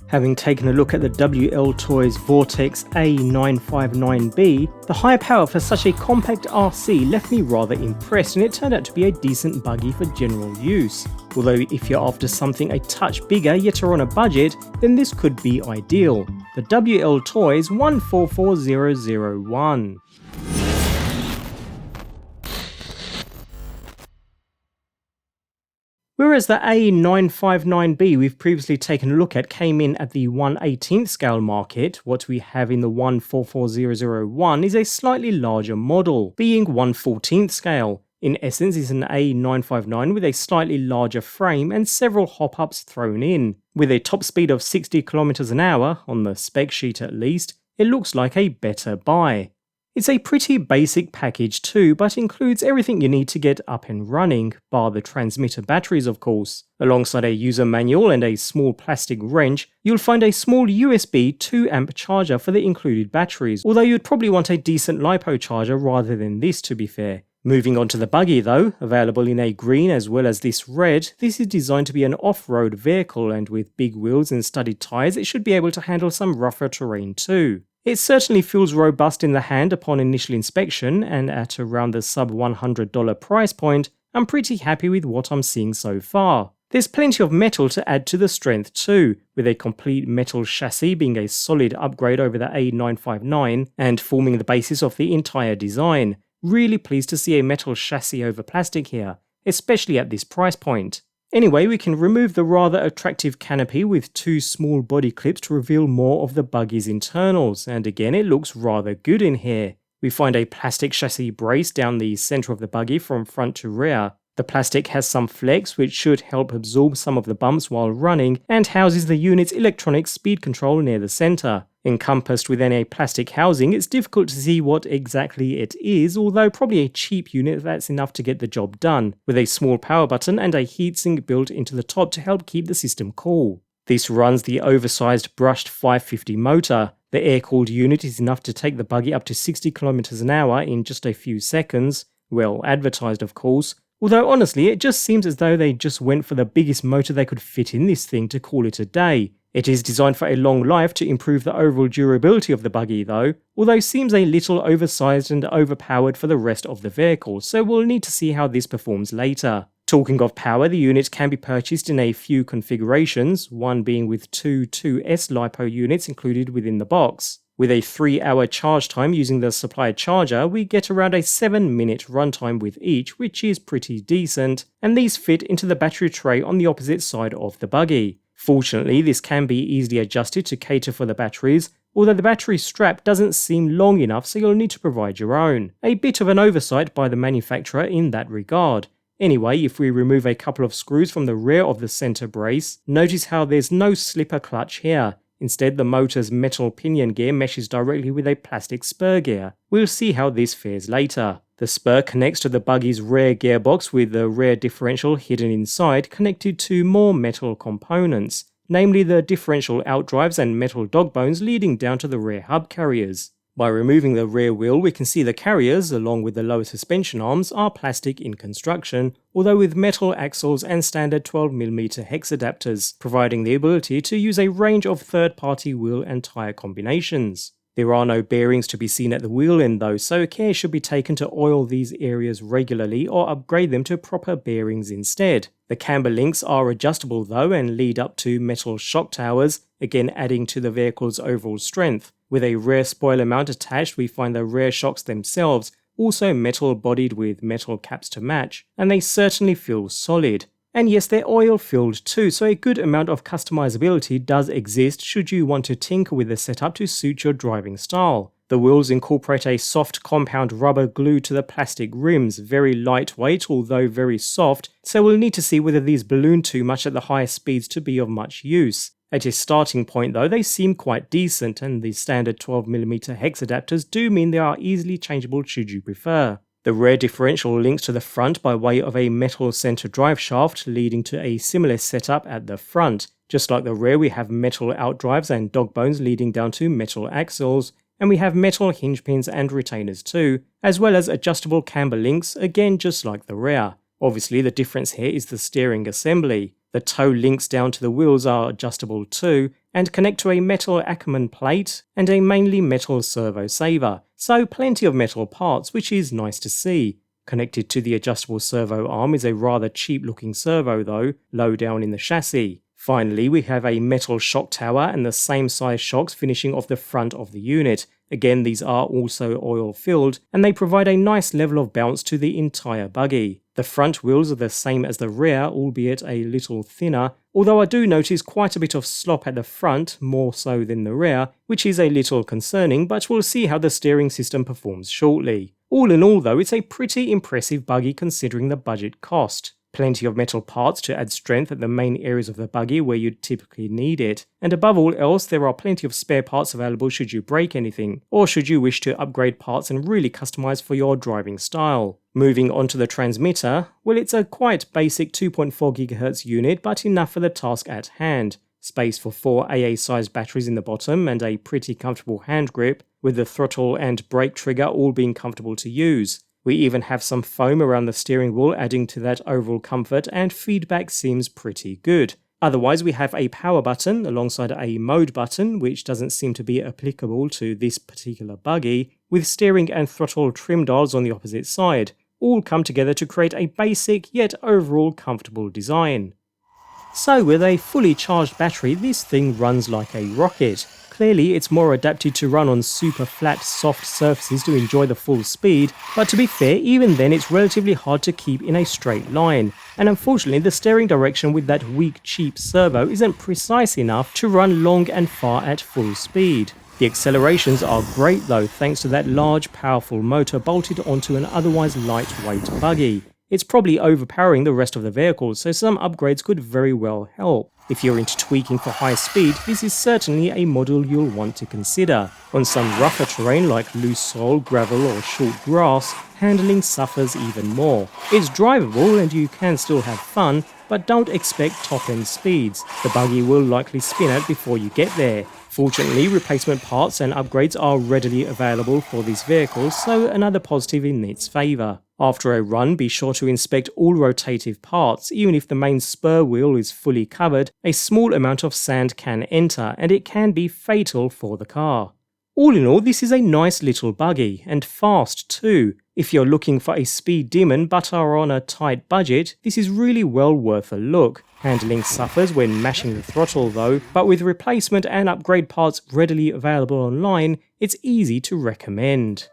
Having taken a look at the Wltoys Vortex A959B, the high power for such a compact RC left me rather impressed, and it turned out to be a decent buggy for general use. Although if you're after something a touch bigger yet are on a budget, then this could be ideal. The Wltoys 144001. Whereas the A959B we've previously taken a look at came in at the 1/18th scale market, what we have in the 144001 is a slightly larger model, being 1/14th scale. In essence, it's an A959 with a slightly larger frame and several hop-ups thrown in. With a top speed of 60 km an hour, on the spec sheet at least, it looks like a better buy. It's a pretty basic package too, but includes everything you need to get up and running, bar the transmitter batteries of course. Alongside a user manual and a small plastic wrench, you'll find a small USB 2A charger for the included batteries, although you'd probably want a decent LiPo charger rather than this to be fair. Moving on to the Buggy though, available in a green as well as this red, this is designed to be an off-road vehicle, and with big wheels and studded tyres it should be able to handle some rougher terrain too. It certainly feels robust in the hand upon initial inspection, and at around the sub $100 price point, I'm pretty happy with what I'm seeing so far. There's plenty of metal to add to the strength too, with a complete metal chassis being a solid upgrade over the A959 and forming the basis of the entire design. Really pleased to see a metal chassis over plastic here, especially at this price point. Anyway, we can remove the rather attractive canopy with two small body clips to reveal more of the buggy's internals, and again it looks rather good in here. We find a plastic chassis brace down the centre of the buggy from front to rear. The plastic has some flex which should help absorb some of the bumps while running, and houses the unit's electronic speed control near the centre. Encompassed within a plastic housing, it's difficult to see what exactly it is, although probably a cheap unit that's enough to get the job done, with a small power button and a heatsink built into the top to help keep the system cool. This runs the oversized brushed 550 motor. The air-cooled unit is enough to take the buggy up to 60 km an hour in just a few seconds, well advertised of course. Although honestly, it just seems as though they just went for the biggest motor they could fit in this thing to call it a day. It is designed for a long life to improve the overall durability of the buggy though, although seems a little oversized and overpowered for the rest of the vehicle, so we'll need to see how this performs later. Talking of power, the unit can be purchased in a few configurations, one being with two 2S LiPo units included within the box. With a 3-hour charge time using the supplied charger, we get around a 7-minute runtime with each, which is pretty decent, and these fit into the battery tray on the opposite side of the buggy. Fortunately, this can be easily adjusted to cater for the batteries, although the battery strap doesn't seem long enough, so you'll need to provide your own. A bit of an oversight by the manufacturer in that regard. Anyway, if we remove a couple of screws from the rear of the centre brace, notice how there's no slipper clutch here. Instead, the motor's metal pinion gear meshes directly with a plastic spur gear. We'll see how this fares later. The spur connects to the buggy's rear gearbox with the rear differential hidden inside, connected to more metal components, namely the differential outdrives and metal dog bones leading down to the rear hub carriers. By removing the rear wheel, we can see the carriers, along with the lower suspension arms, are plastic in construction, although with metal axles and standard 12mm hex adapters, providing the ability to use a range of third-party wheel and tyre combinations. There are no bearings to be seen at the wheel end though, so care should be taken to oil these areas regularly or upgrade them to proper bearings instead. The camber links are adjustable though and lead up to metal shock towers, again adding to the vehicle's overall strength. With a rear spoiler mount attached, we find the rear shocks themselves also metal bodied with metal caps to match, and they certainly feel solid. And yes, they're oil filled too, so a good amount of customizability does exist should you want to tinker with the setup to suit your driving style. The wheels incorporate a soft compound rubber glue to the plastic rims, very lightweight although very soft, so we'll need to see whether these balloon too much at the higher speeds to be of much use. At a starting point though, they seem quite decent, and the standard 12mm hex adapters do mean they are easily changeable should you prefer. The rear differential links to the front by way of a metal center drive shaft, leading to a similar setup at the front. Just like the rear, we have metal outdrives and dog bones leading down to metal axles, and we have metal hinge pins and retainers too, as well as adjustable camber links, again just like the rear. Obviously the difference here is the steering assembly. The toe links down to the wheels are adjustable too, and connect to a metal Ackerman plate and a mainly metal servo saver, so plenty of metal parts, which is nice to see. Connected to the adjustable servo arm is a rather cheap looking servo though, low down in the chassis. Finally, we have a metal shock tower and the same size shocks finishing off the front of the unit. Again, these are also oil filled and they provide a nice level of bounce to the entire buggy. The front wheels are the same as the rear, albeit a little thinner, although I do notice quite a bit of slop at the front, more so than the rear, which is a little concerning, but we'll see how the steering system performs shortly. All in all though, it's a pretty impressive buggy considering the budget cost. Plenty of metal parts to add strength at the main areas of the buggy where you'd typically need it, and above all else there are plenty of spare parts available should you break anything, or should you wish to upgrade parts and really customize for your driving style. Moving on to the transmitter, well, it's a quite basic 2.4 GHz unit, but enough for the task at hand. Space for 4 AA sized batteries in the bottom and a pretty comfortable hand grip, with the throttle and brake trigger all being comfortable to use. We even have some foam around the steering wheel adding to that overall comfort, and feedback seems pretty good. Otherwise we have a power button alongside a mode button, which doesn't seem to be applicable to this particular buggy, with steering and throttle trim dials on the opposite side. All come together to create a basic yet overall comfortable design. So with a fully charged battery, this thing runs like a rocket. Clearly it's more adapted to run on super flat, soft surfaces to enjoy the full speed, but to be fair, even then it's relatively hard to keep in a straight line, and unfortunately the steering direction with that weak cheap servo isn't precise enough to run long and far at full speed. The accelerations are great though, thanks to that large powerful motor bolted onto an otherwise lightweight buggy. It's probably overpowering the rest of the vehicle, so some upgrades could very well help. If you're into tweaking for high speed, this is certainly a model you'll want to consider. On some rougher terrain like loose soil, gravel or short grass, handling suffers even more. It's drivable and you can still have fun, but don't expect top-end speeds. The buggy will likely spin out before you get there. Fortunately, replacement parts and upgrades are readily available for this vehicle, so another positive in its favour. After a run, be sure to inspect all rotative parts. Even if the main spur wheel is fully covered, a small amount of sand can enter, and it can be fatal for the car. All in all, this is a nice little buggy, and fast too. If you're looking for a speed demon but are on a tight budget, this is really well worth a look. Handling suffers when mashing the throttle though, but with replacement and upgrade parts readily available online, it's easy to recommend.